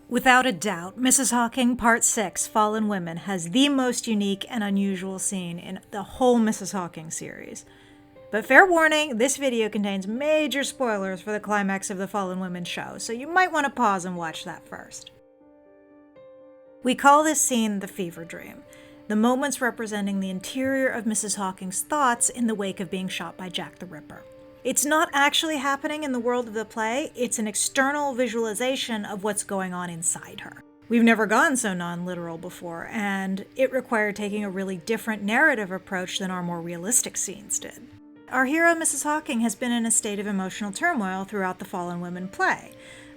Without a doubt, Mrs. Hawking Part 6, Fallen Women, has the most unique and unusual scene in the whole Mrs. Hawking series. But fair warning, this video contains major spoilers for the climax of the Fallen Women show, so you might want to pause and watch that first. We call this scene the fever dream, the moments representing the interior of Mrs. Hawking's thoughts in the wake of being shot by Jack the Ripper. It's not actually happening in the world of the play, it's an external visualization of what's going on inside her. We've never gone so non-literal before, and it required taking a really different narrative approach than our more realistic scenes did. Our hero, Mrs. Hawking, has been in a state of emotional turmoil throughout the Fallen Women play,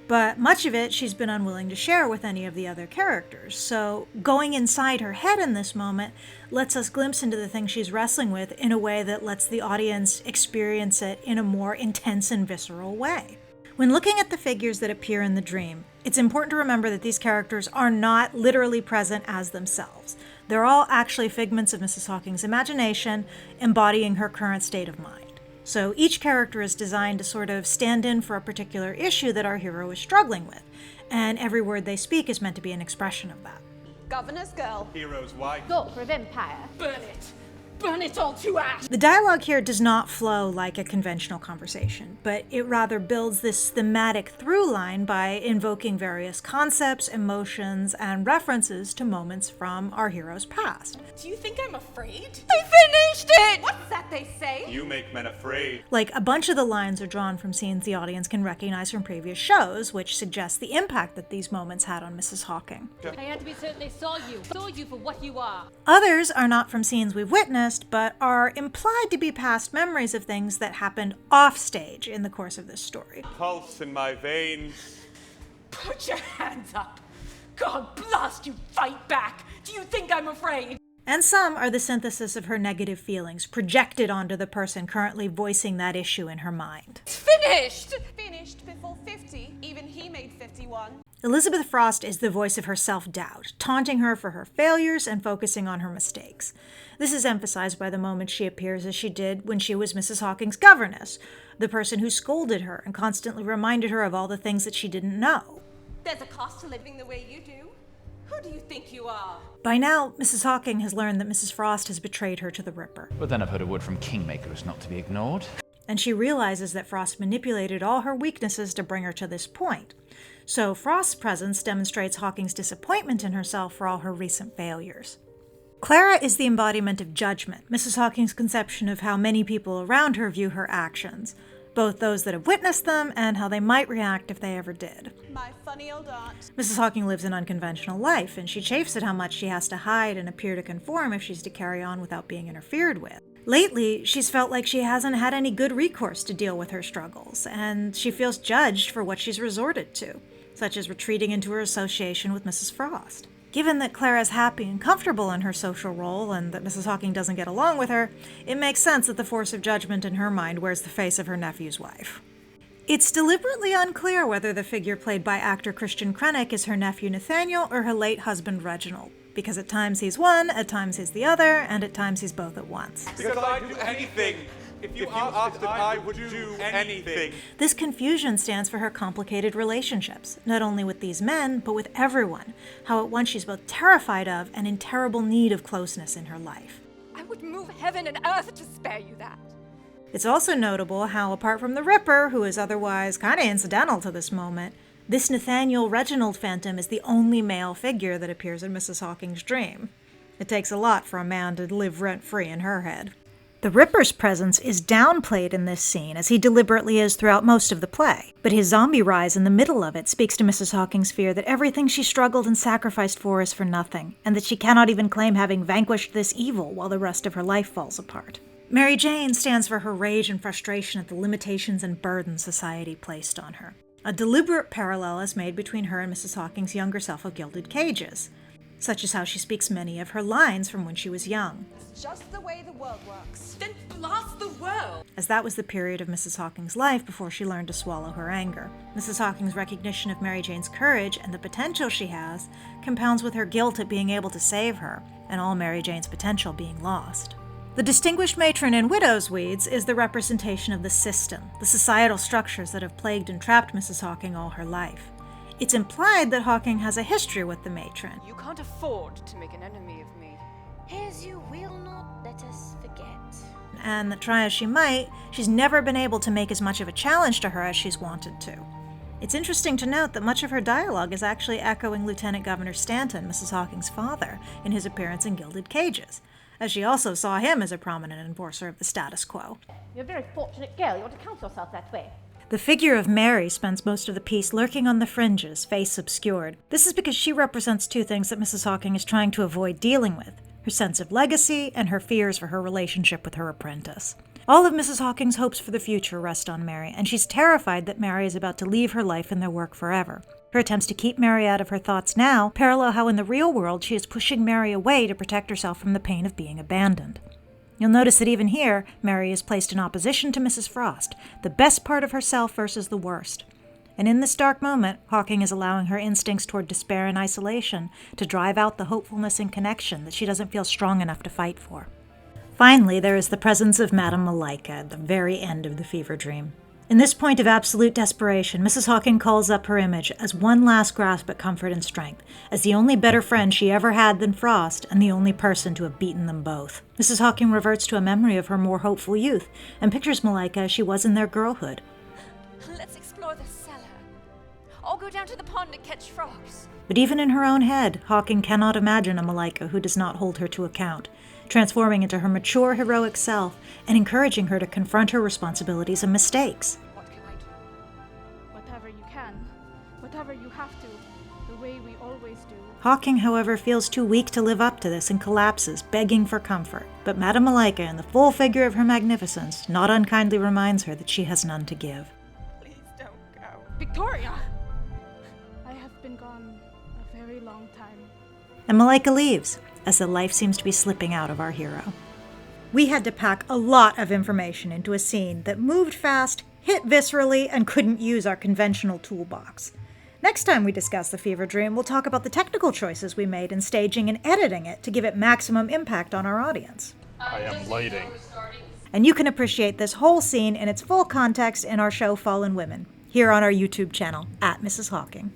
but much of it she's been unwilling to share with any of the other characters, so going inside her head in this moment lets us glimpse into the things she's wrestling with in a way that lets the audience experience it in a more intense and visceral way. When looking at the figures that appear in the dream, it's important to remember that these characters are not literally present as themselves. They're all actually figments of Mrs. Hawking's imagination, embodying her current state of mind. So each character is designed to sort of stand in for a particular issue that our hero is struggling with, and every word they speak is meant to be an expression of that. Governor's girl. Hero's wife. Daughter of Empire. Burn it! Burn it all to ash! The dialogue here does not flow like a conventional conversation, but it rather builds this thematic through line by invoking various concepts, emotions, and references to moments from our hero's past. Do you think I'm afraid? They finished it! What's that they say? You make men afraid. Like, a bunch of the lines are drawn from scenes the audience can recognize from previous shows, which suggests the impact that these moments had on Mrs. Hawking. I had to be certain they saw you for what you are. Others are not from scenes we've witnessed, but are implied to be past memories of things that happened off stage in the course of this story. Pulse in my veins. Put your hands up! God blast you, fight back! Do you think I'm afraid? And some are the synthesis of her negative feelings, projected onto the person currently voicing that issue in her mind. It's finished! Finished before 50, even he made 51. Elizabeth Frost is the voice of her self-doubt, taunting her for her failures and focusing on her mistakes. This is emphasized by the moment she appears as she did when she was Mrs. Hawking's governess, the person who scolded her and constantly reminded her of all the things that she didn't know. There's a cost to living the way you do. Who do you think you are? By now, Mrs. Hawking has learned that Mrs. Frost has betrayed her to the Ripper. But then I've heard a word from Kingmakers not to be ignored. And she realizes that Frost manipulated all her weaknesses to bring her to this point. So Frost's presence demonstrates Hawking's disappointment in herself for all her recent failures. Clara is the embodiment of judgment, Mrs. Hawking's conception of how many people around her view her actions, both those that have witnessed them and how they might react if they ever did. My funny old aunt. Mrs. Hawking lives an unconventional life, and she chafes at how much she has to hide and appear to conform if she's to carry on without being interfered with. Lately, she's felt like she hasn't had any good recourse to deal with her struggles, and she feels judged for what she's resorted to, such as retreating into her association with Mrs. Frost. Given that Clara is happy and comfortable in her social role and that Mrs. Hawking doesn't get along with her, it makes sense that the force of judgment in her mind wears the face of her nephew's wife. It's deliberately unclear whether the figure played by actor Christian Krenek is her nephew Nathaniel or her late husband Reginald, because at times he's one, at times he's the other, and at times he's both at once. Because I'd do anything. If you asked it, I would do anything. This confusion stands for her complicated relationships, not only with these men, but with everyone, how at once she's both terrified of and in terrible need of closeness in her life. I would move heaven and earth to spare you that. It's also notable how, apart from the Ripper, who is otherwise kinda incidental to this moment, this Nathaniel Reginald phantom is the only male figure that appears in Mrs. Hawking's dream. It takes a lot for a man to live rent-free in her head. The Ripper's presence is downplayed in this scene, as he deliberately is throughout most of the play, but his zombie rise in the middle of it speaks to Mrs. Hawking's fear that everything she struggled and sacrificed for is for nothing, and that she cannot even claim having vanquished this evil while the rest of her life falls apart. Mary Jane stands for her rage and frustration at the limitations and burdens society placed on her. A deliberate parallel is made between her and Mrs. Hawking's younger self of Gilded Cages, such as how she speaks many of her lines from when she was young. It's just the way the world works. Then blast the world! As that was the period of Mrs. Hawking's life before she learned to swallow her anger. Mrs. Hawking's recognition of Mary Jane's courage and the potential she has compounds with her guilt at being able to save her, and all Mary Jane's potential being lost. The distinguished matron in Widow's Weeds is the representation of the system, the societal structures that have plagued and trapped Mrs. Hawking all her life. It's implied that Hawking has a history with the matron. You can't afford to make an enemy of me. As you will not let us forget. And that try as she might, she's never been able to make as much of a challenge to her as she's wanted to. It's interesting to note that much of her dialogue is actually echoing Lieutenant Governor Stanton, Mrs. Hawking's father, in his appearance in Gilded Cages, as she also saw him as a prominent enforcer of the status quo. You're a very fortunate girl. You ought to count yourself that way. The figure of Mary spends most of the piece lurking on the fringes, face obscured. This is because she represents two things that Mrs. Hawking is trying to avoid dealing with: her sense of legacy and her fears for her relationship with her apprentice. All of Mrs. Hawking's hopes for the future rest on Mary, and she's terrified that Mary is about to leave her life and their work forever. Her attempts to keep Mary out of her thoughts now parallel how in the real world she is pushing Mary away to protect herself from the pain of being abandoned. You'll notice that even here, Mary is placed in opposition to Mrs. Frost, the best part of herself versus the worst. And in this dark moment, Hawking is allowing her instincts toward despair and isolation to drive out the hopefulness and connection that she doesn't feel strong enough to fight for. Finally, there is the presence of Madame Malika at the very end of the fever dream. In this point of absolute desperation, Mrs. Hawking calls up her image as one last grasp at comfort and strength, as the only better friend she ever had than Frost, and the only person to have beaten them both. Mrs. Hawking reverts to a memory of her more hopeful youth, and pictures Malika as she was in their girlhood. Let's explore the cellar. Or go down to the pond and catch frogs. But even in her own head, Hawking cannot imagine a Malika who does not hold her to account, transforming into her mature, heroic self and encouraging her to confront her responsibilities and mistakes. What can I do? Whatever you can, whatever you have to, the way we always do. Hawking, however, feels too weak to live up to this and collapses, begging for comfort. But Madame Malika, in the full figure of her magnificence, not unkindly reminds her that she has none to give. Please don't go. Victoria! I have been gone a very long time. And Malika leaves, as the life seems to be slipping out of our hero. We had to pack a lot of information into a scene that moved fast, hit viscerally, and couldn't use our conventional toolbox. Next time we discuss the fever dream, we'll talk about the technical choices we made in staging and editing it to give it maximum impact on our audience. I am lighting. And you can appreciate this whole scene in its full context in our show Fallen Women, here on our YouTube channel, @Mrs. Hawking.